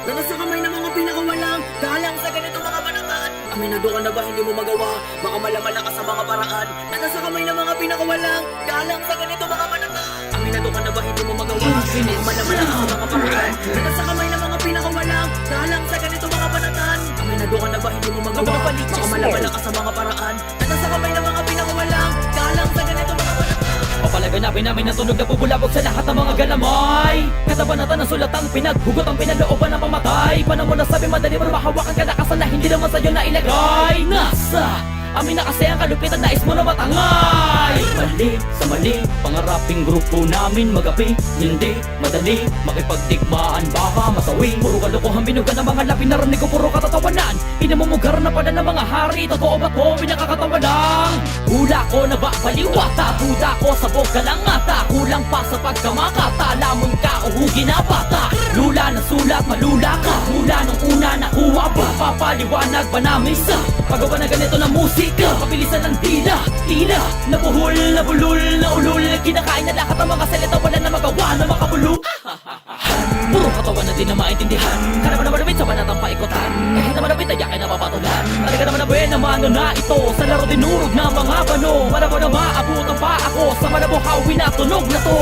na nasa kamay ng mga pinakawalang galang sa ganito mga banatan. Aminado ka na ba hindi mo magawa? Baka malaman ka sa mga paraan na nasa kamay ng mga pinakawalang galang sa ganito mga banatan. Aminado ka na ba hindi mo magawa? Baka malaman ka sa mga paraan na nasa kamay ng mga pinakawalang galang sa ganito mga banatan. Aminado ka na ba hindi mo magawa? Baka malaman ka sa mga paraan na nasa kamay ng mga pinakawalang galang sa ganito mga banatan. Papalaganapin namin ang tunog na bubulabog sa lahat ng mga galamay. Katabanatan ng sulatang pinaghugot ang pinalooban ng pamatay. Paano mo nasabi madali pero mahawakan ka na kasala hindi naman sa'yo na ilagay. Nasa amin na kasi ang kalupitan, nais mo na matangay. Mali sa mali, pangaraping grupo namin magapi. Hindi madali, makipagdigmaan baka masawi. Puro kalokohan binugan ng mga labi, narinig ko puro katatawanan. Pinamumugar na pala ng mga hari, totoo ba to pinakakatawanan? Hula ko na ba baliwata, duda ko sa boka lang ata. Kulang pa sa pagkamakata, lamon ka o hugi na bata. Lula na sulat, malula ka, mula nung una nakuha ba? Papaliwanag ba namin sa paggawa na ganito na musika? Pabilisan ng tila, nabuhol, nabulol, naulol. Kinakain na lahat ng mga salita, wala na magawa na makabulo. Puro katawan na din na maintindihan. Kaya naman naman sa banatang paikotan. Kahit naman napit ay yakin na papatulan. Talaga naman na buwan naman na ito. Sa laro dinurog na mga bano. Malabo na maabutan pa ako sa malabo hawi na tunog na to.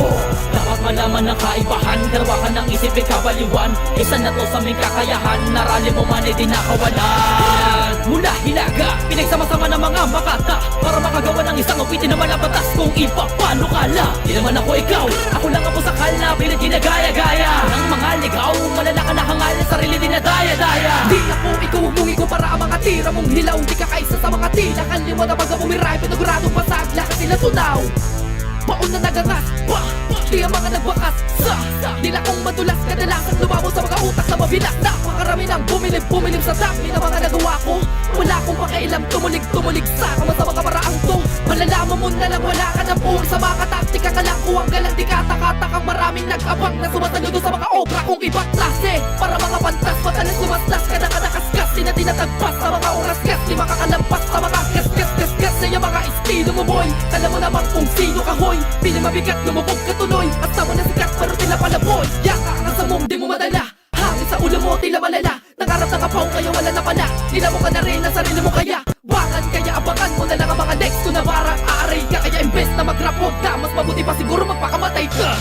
Dapat malaman ng kaibahan, karawakan ng isip ay kabaliwan. Isa na to sa aming kakayahan, narali mo man ay di nakawalan. Mula hilaga, pinagsama-sama ng mga makata para makagawa ng isang upitin na malabatas kung ipapano ka la. Di naman ako ikaw, ako lang ang pusakal na pilit ginagaya-gaya ng mga ligaw, malalaka na hangalan, sarili din na daya-daya. Di ako ikumungi ko para ang mga tira mong hilaw. Di ka kaisa sa mga tila, kaliwa na baga bumiray, pinaguradong basag, lakas sila tunaw. Paon na nagangas, di ang mga nagwakas sa nila kong madulas, kadalasan lumabo sa mga utak na mabilas. Napakarami ng bumilib sa dami ng mga nagawa ko. Wala akong pakialam, tumulig sa kama sa mga paraang to. Malalaman mo na lang wala ka ng puri sa mga taktika ka lang. Kuwang galang di katakatakang maraming nag-abang na sumasaludo sa mga obra kong ibang klase. Para mga pantas, matalas lumaslas ka na kanakaskas, di na tinatagpas sa mga oras gas, di makakalampas sa mga gas na yung mga estilo mo boy. Alam mo naman kung sino ka hoy, pili mabigat, lumubog ka tuloy. Basta mo na sikat, pero tila pala boy. Yaka ka sa mong di mo madala, hangin sa ulo mo tila malala. Nangarap na kapaw kaya wala na pala, nila mo ka na rin ang sarili mo kaya. Bangan kaya abangan mo na lang ang mga next ko na barang aaray ka. Kaya imbes na mag-rapod ka, mas mabuti pa siguro magpakamatay ka.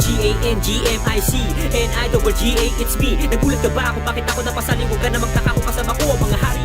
G-A-N-G-M-I-C-N-I-double-G-A, it's me. Nagulat ka ba kung bakit ako napasali? Huwag ka namang kakako kasama ko mga hari.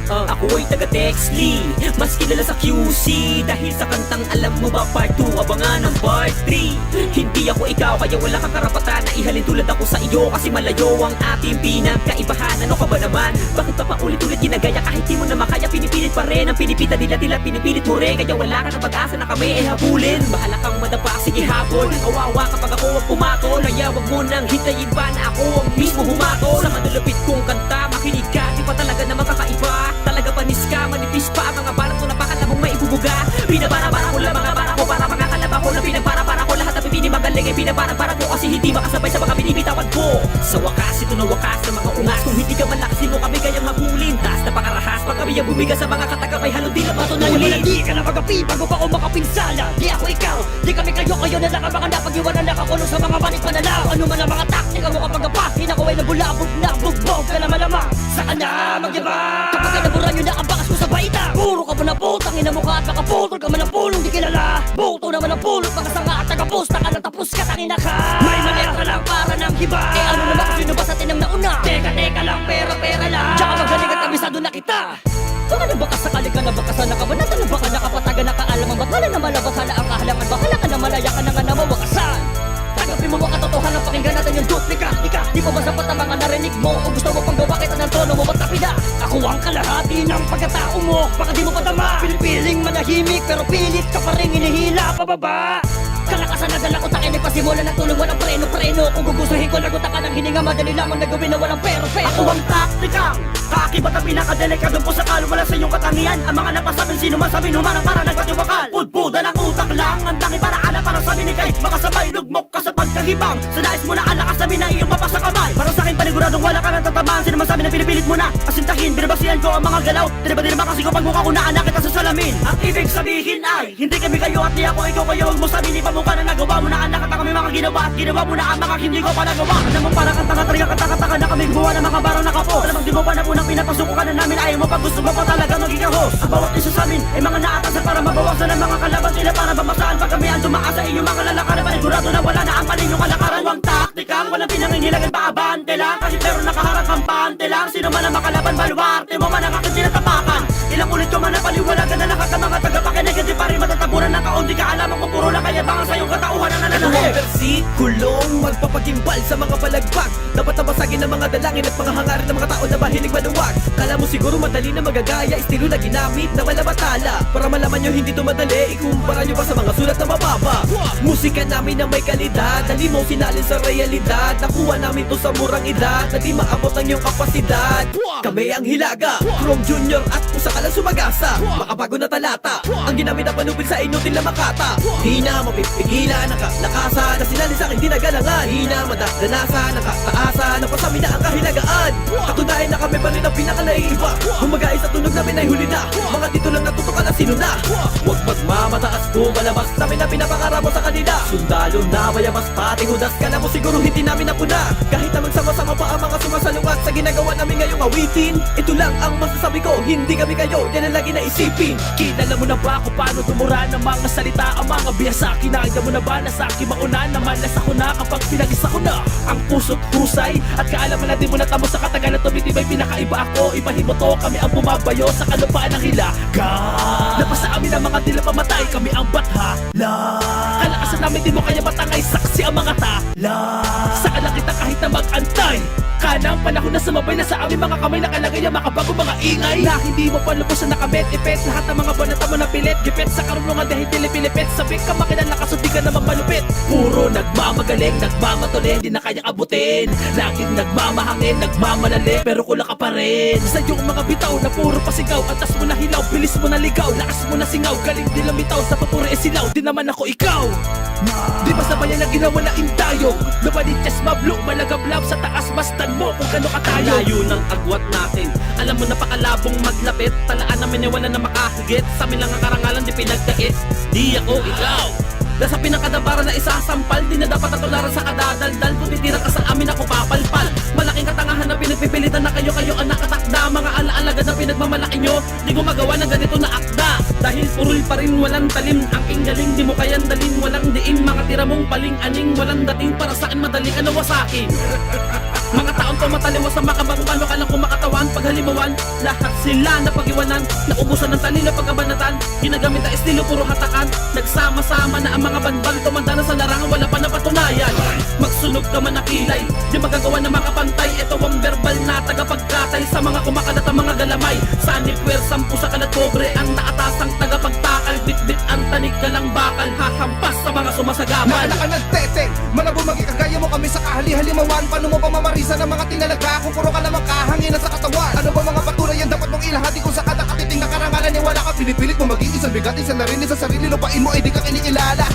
Ako ay taga-Texly, mas kilala sa QC. Dahil sa kantang alam mo ba part 2, abangan ang part 3. Hindi ako ikaw kaya wala kang karapatan na ihalin tulad ako sa iyo. Kasi malayo ang ating pinagkaibahan. Ano ka ba naman? Bakit pa paulit-ulit ginagaya kahit di mo na makaya? Pinipilit pa rin ang pinipita nila, pinipilit mo rin. Kaya wala ka ng pag-asa na kami ay habulin. Bahala kang madapa, sige habol. Kawawa kapag ako ang pumatol. Kaya wag mo nang hintayin pa na ako ang mismo humatol. Sa manulupit kong kanta, makinig ka, di pa talaga na makakaiba. Talaga panis ka, manipis pa ang mga balat mo, napakalabong maibubuga. Pinabara-bara ko lang mga bara ko para mga kalaba ko. Na pinagpara-para ko lahat ang pipini magaling ay pinabara-bara ko kasi hindi makasabay sa mga binibitawan ko. Sa wakas, ito na wakas ng mga ungas. Kung hindi ka malakasin mo kami kayang habulin. Taas na pakarahas, pag kami ang bumiga sa mga katakabay, halo di na matunalin. Di ka na magapi bago pa ako makapinsala. Di ako ikaw, di kami kayo na lang ang mga napag-iwanan. Nakakulong sa mga banik panalaw. Ano man ang mga taktika mo kapag apahin ako ay nabulabog na bugbog ka na malamang. Saka na magyabang kapag naburan nyo na ang bakas mo sa baita. Puro ka ba na putang ina mo ka at nakaputol ka man ang pulong di kilala. Buto naman ang pulot, mga sanga at tagapusta ka na tapos ka tangina ka. May manera lang para ng giba. Eh ano naman kung sino ba sa tinang nauna? Teka lang, pera lang. Tsaka magaling at kabisado na kita. Baka na baka sakali ka na baka sa nakabanatan na baka nakapataga nakaalam. Ba't wala na malabas hala ang kahalangan? Bahala ka na malaya ka na nga na mawakasan. Tanggapin mo mga katotohanan, pakinggan natin yung duplika. Di pa ba sapat ang mga narinig mo? O gusto mo pang gawa kita ng tono mo? Ba't kapila? Ako ang kalahati ng pagkatao mo. Baka di mo padama. Pinipiling manahimik pero pilit ka pa rin inihila pababa. Kalakasan na dala ko takin, nagpasimula ng tulong walang preno. Kung gugustuhin ko, lagutan ka ng hininga. Madali lamang nagawin na walang pero. Ako ang taktikang kakibat ang pinakadelikado po sa wala sa iyong katangian. Ang mga napasabing sino man sabi numarang para nagpatiwakal. Pudpuda ng utak lang, ang tangi para ala para sabi ni kay makasabay, lugmok ka sa pagkagibang. Sa nais mo na ala ka sabi na iyong mapasa kamay. Para sa akin paniguradong wala ka nang tatamaan. Sino man sabi na pinipilit mo na asintahin, binabasihan ko ang mga galaw. Di ba kasi ko pag mukha ko na anak kita sa salamin. Ang ibig sabihin ay hindi kami kayo at di ako ikaw kayo. Huwag mo sabi ni pamukha na parang nagawa mo na anak at kami mga ginawa at ginawa mo na ang mga hindi ko pa nagawa. Alam mo parang ang tanga-tanga kata-kata na kami gumawa ng mga barang nakapo. Alam mo di mo pa na punang pinapasukukan na namin, ayaw mo pa gusto mo pa talaga maging host. Ang bawat isa sa amin ay mga naatasan para mabawasan ang mga kalaban sila para bamasaan pag kami ang dumaan sa inyong mga lalakaran. Panigurado na wala na ang paninyong kalakaran. Huwag taktikang walang pinangingilagan pa abante lang, kasi pero nakaharap ang pante lang. Sino man ang makalaban baluarte mo man ang aking sinatapakan. Ilang ulit ko man napaliwalagan na lahat ng mga tagapakinig, hindi pa rin matatabunan ng kaunti kaalaman kung puro lang kaya baka sa iyong katauhan na nananahe. Versikulong magpapagimbal sa mga palagbag, dapat nabasagin ng mga dalangin at mga hangarin ng mga tao na mahilig maluwag. Kala mo siguro madali na magagaya, estilo na ginamit na wala batala. Para malaman nyo hindi to madali, ikumpara nyo pa sa mga sulat na mababa. Musika namin na may kalidad, dali mo sinalin sa realidad. Nakuha namin to sa murang edad, na di maabot ang iyong kapasidad. Kami ang hilaga, Chrome Junior at pusa ka lang sumagasa. Makabago na talata, ang ginamit na panupil sa inutil na makata. Di na mapipigilan ang kalakasan, na sinalin sa akin di nagalangan. Di na madadanasa, nakataasan, napasami na ang kahilagaan. Katunayan na kami pa rin ang pinakanaiiba. Humagay sa tunog namin ay huli na, mga dito lang natutukan na sino na. Huwag magmamataas kung malabas namin na pinapangarap mo sa kanila. Sundalo na mayamas pati hudas ka na mo siguro hindi namin napuna. Kahit na magsama-sama pa ang mga sumasalungat sa ginagawa namin ngayong awitin, ito lang ang masasabi ko, hindi kami kayo, yan ang lagi na isipin. Kilala mo na ba kung paano tumura ng mga salita ang mga biyasa? Kinakita mo na ba na sa akin mauna naman nas ako na kapag pinag-isa ko na ang puso't husay at kaalaman natin mo na tamo sa katagalan tumitibay pinakaiba ako. Ibahin mo to, kami ang bumabayo sa kalupaan ng hilaga. Napasa amin ang mga tila pamatay, kami ang bathala. Kalakasan namin di mo kaya matangay, saksi ang mga tala. Saan lang kita kahit na mag-antay. Kanang panahon na sumabay na sa aming mga kamay, nakalagay ang makabago mga ingay na hindi mo pa lubos na nakabet-ipet. Lahat ng mga banata mo na pilit, gipet sa karunungan dahil pilipilipit. Sabi ka makinala kaso di ka naman malupit. Puro nagmamagaling, nagmamatuli, di na kaya abutin. Laging nagmamahangin, nagmamalali, pero kulang ka pa rin. Sa iyong mga bitaw na puro pasigaw, antas mo na hilaw, bilis mo na ligaw, lakas mo na singaw, galing di lumitaw sa papuro esilaw. Di naman ako ikaw. Di ba sabayan na ginawa na intayog, lumalit chest mablo, malagablab sa taas mastan mo kung kano katayo. Layo ng agwat natin, alam mo napakalabong maglapit. Talaan namin wala na makahigit, sa amin lang ang karangalan di pinagkait. Di ako ikaw, nasa pinakadabaran na isasampal, di na dapat natularan sa kadadaldal. Kung titira ka sa amin ako papalpal. Malaking katangahan na pinagpipilitan na kayo ang nakatakda. Mga alaalaga na pinagmamalaki nyo, di gumagawa ng ganito na akda. Dahil purul pa rin walang talim, ang galing di mo kayang dalin. Walang diin, mga tira mong paling-aning, walang dating para saan madaling anawasakin. Mga taon pa mataliwas sa makabang paano ka lang kumakatawan. Paghalimawan, lahat sila na pag-iwanan. Naubusan ng talino pagkabanatan, ginagamit na estilo puro hatakan. Nagsama-sama na ang mga banban, tumanda na sa larangan, wala pa napatunayan. Magsunog ka man na kilay, di magagawa na makapantay. Ito ang verbal na tagapagkatay sa mga kumakalat ang mga galamay. Sanip wersang pusa ka na pobre, ang naatasang tagapagtakal. Bit-bit ang tanig ka lang bakal, hahampas sa mga sumasagaman. Naala ka nagteteng, malabo magikagaya mo kami sa kahali-halimawan. Paano mo pa mamarisa ng mga tinalaga kung puro ka lamang kahanginan sa katawan? Ano ba mga patunay yan dapat mong ilahati kung sa kadakatiting na karangalan ni wala ka? Pinipilit mo maging isang bigat, isang narinig sa sarili, lupain mo ay di ka kinikilala.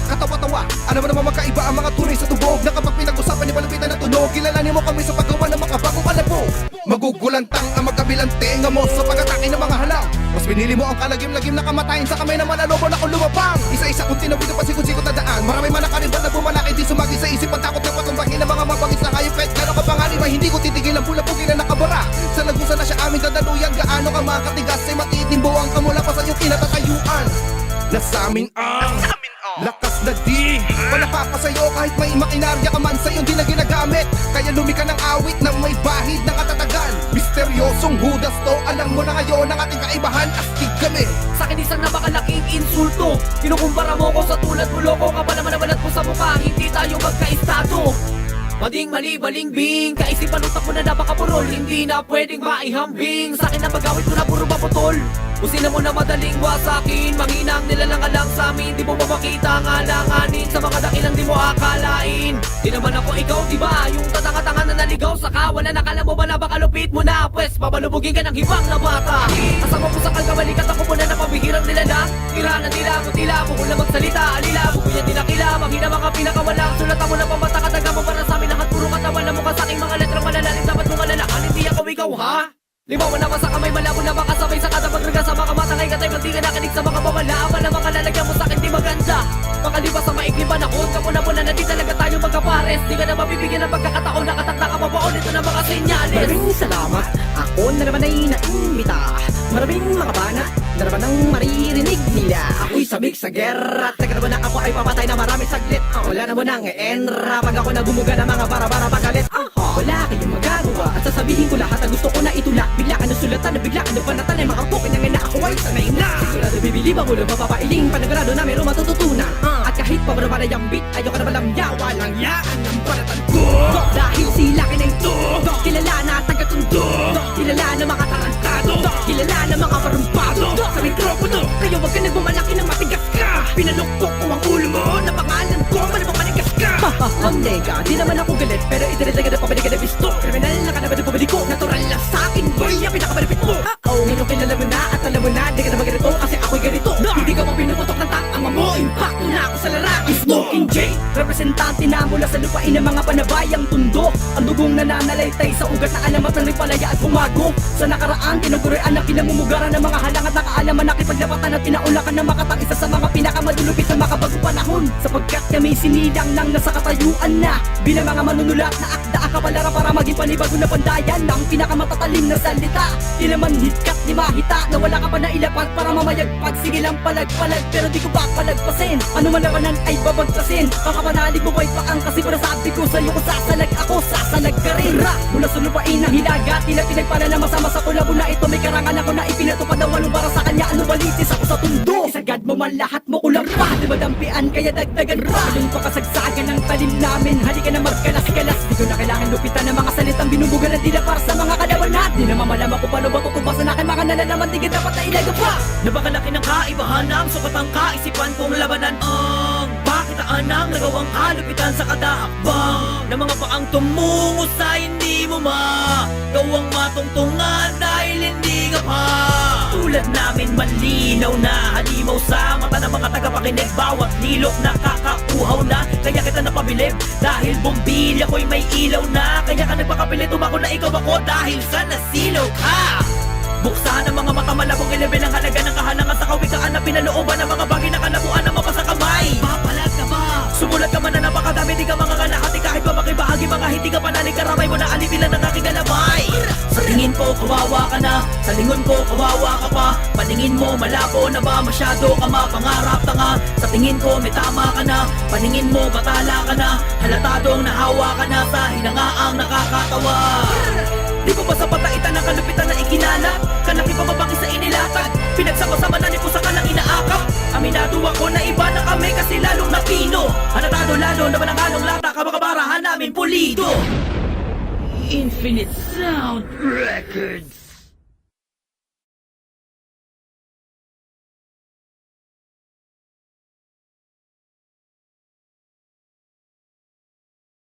Katawa-tawa, ano ba naman magkaiba ang mga tunay sa tubog na kapag pinag-usapan ni palupitan na tunog, kilalanin mo kami sa paggawa ng makabagong kalabog. Magugulantang ang magkabilang tenga mo sa pag-atake ng mga halaw. Mas pinili mo ang kalagim-lagim na kamatayan sa kamay na manalobo na kung lumabang. Isa-isa kung tinawid ang pasikot-sikot na daan. Marami man nakaribal na bumalaki, di sumagi sa isip ang takot na patumbangin ng mga mabangis na kayo pet. Gano'n ka pangalim ay hindi ko titigil ang pula-pugin na nakabara. Sa lagusan na siya aming dadaluyan, gaano ka makatigas ay matitimbuang ka mula pa sa iyong kinatatayuan. Nasa amin ang lakas na di panapapasayo kahit may makinarya ka man sa'yo di na ginagamit. Kaya lumika ng awit na may bahid ng katatagan. Misteryosong hudas to, alam mo na ngayon ang ating kaibahan, astig kami. Sa akin isang napakalaking insulto, kinukumpara mo ko sa tulad mo, loko ka pa naman nabalat mo sa mukha. Hindi tayo magkaistado. Mading mali, baling bing, kaisipan utak mo na napakapurol. Hindi na pwedeng maihambing, sa akin na magawit mo na puro maputol. Kung sila mo na madaling wasakin, manginang nilalang alang sa amin. Di mo ba makita ang alanganin sa mga dakilang di mo akalain. Di naman ako ikaw, diba? Yung tatanga-tanga na naligaw sa kawalan. Nakala mo ba na baka lupit mo na? Pwes, pabalubugin ka ng hibang na bata. Kasama mo sa kalkamalikat ako muna na pabihirang nilala. Tira na nila mo, tila mo kung na magsalita. Alila mo, kuya dinakila, maghina mga pinakawalang. Sulatan mo na pambata, kataga mo para sa amin. Lahat puro katawan na mukha sa aking mga letrang malalalim. Dapat mo malalakan, hindi ako ikaw, ha? Limawan na ba sa kamay, malabo na makasabay sa kada pagrega sa mga mata. Ngay katay, pag di ka nakinig sa mga bawala. Ama na mga lalagyan mo sa akin, di maganda. Makalipas sa maikli magkapuna-puna na di talaga tayo magkapares. Di ka na mabibigyan ng pagkakataon, nakatakda ka pa ba ulit na mga senyales. Maraming salamat, ako na naman ay naimbita. Maraming mga banat na naman ang maririnig nila. Ako'y sabik sa gera, teka naman na ako ay papatay na maraming saglit. Wala naman ang enra, pag ako nagumuga ng mga bara-bara pagalit. Wala kayong magagawa at sasabihin ko lahat ang gusto ko na itulak. Bigla ka na sulatan na bigla ka na panatan ay makapukin na nga na ako ay sanay na. Sigurado bibilib ako na mapapailing, panagrado na meron matututunan. At kahit pabara-bara yung beat, ayoko na walang yawa lang yaan ang panatan ko. Dahil sila kinento, kilala na taga-tundo, kilala na mga tarantado, kilala na mga marumpado. Sa mikropono, kayo wag ka nagmamalaki ng matigas ka. Pinalukpok ko ang ulo mo, na pangalan ko, malamang manigas ka. Nega, di naman ako galit, pero itinitay ka na pabalik ka na bisto. Kriminal na ka na ba na pabalik ko, natural lang sa akin, boy, ang pinakamalapit mo. Ngayon kilala mo na at alam mo na, di ka na maganito kasi ako'y ganito. Hindi ka pa pinuputok ng tang mo, impact na ako sa lalaki. Smoking J, representante na mula sa lupain ng mga panabayang tundo. Ang dugong nananalaytay sa ugat na alamat ng nagpalaya at bumago. Sa nakaraan, tinuguroyan na pinamumugaran ng mga halang at nakaalaman na kipaglapatan at pinaulakan na makatang isa sa mga pinakamadulupit na makabagong panahon. Sapagkat kami sinilang nang nasa katayuan na bilang mga manunulat na akda akapalara para maging panibago na pandayan ng pinakamatatalim na salita. Di naman hitkat di mahita na wala ka pa na ilapat para mamayagpag. Sige lang palag-palag pero di ko pa palagpasin. Ano man labanan ay babagtasin. Baka panalig mo ba'y paang kasi para sabi ko sa'yo kung sasalag ako, sasalag ka rin. Mula sa lupain ng hilaga, tila pinagpala na masama sa kulabo na ito. May karangan ako na ipinatupad na walong para sa kanya. Ano balitis ako sa tundo? Isagad mo man lahat mo kulang pa. Di ba dampian kaya dagdagan pa? Yung pakasagsagan ng talim namin, halika na magkalas-kalas. Di ko na kailangan lupitan ng mga salitang binubugan na tila para sa mga kalaban na. Di na mamalaman ko paano ba tutubasan akin mga nalalaman. Di ka dapat na ilaga pa. Napakalaki ng kaibahan ng sukat ang kaisipan kong labanan ang pakitaan ng nagawang kalupitan sa kadahakbang ng mga paang tumungo sa hindi mo magawang matungtungan dahil hindi ka pa tulad namin malinaw na halimaw sa mata ng mga tagapakinig. Bawat nilok nakakakuhaw na kaya kita napabilib dahil bombilya ko'y may ilaw na kaya ka nagpakapilit umako na ikaw ako dahil sa nasilaw ka. Buksan ang mga mata malabong ilibin ang halaga ng kahanangan sa kawikaan na pinalooban ng mga bagay na kalabuan na mapasa kamay. Papalag ka ba? Sumulat ka man na napakadami, di ka mga kalahati kahit pa makibahagi mga hindi ka panalig karamay mo na alibilan ng aking galamay. Sa tingin ko kawawa ka na, sa lingon ko kawawa ka pa. Paningin mo malabo na ba masyado ka mapangarap tanga. Sa tingin ko may tama ka na, paningin mo batala ka na. Halatadong nahawa ka na sa hinangaang nakakatawa. Di ko ba sa pataitan ng kalupitan na ikinalap? Kalaki pa mabaki sa inilatag pinagsama-sama na ni pusa ka ng inaakap. Aminado ako na iba na kami kasi lalong napino. Halatado lalo na manangalong lata kabakabarahan namin pulido. Infinite Sound Records.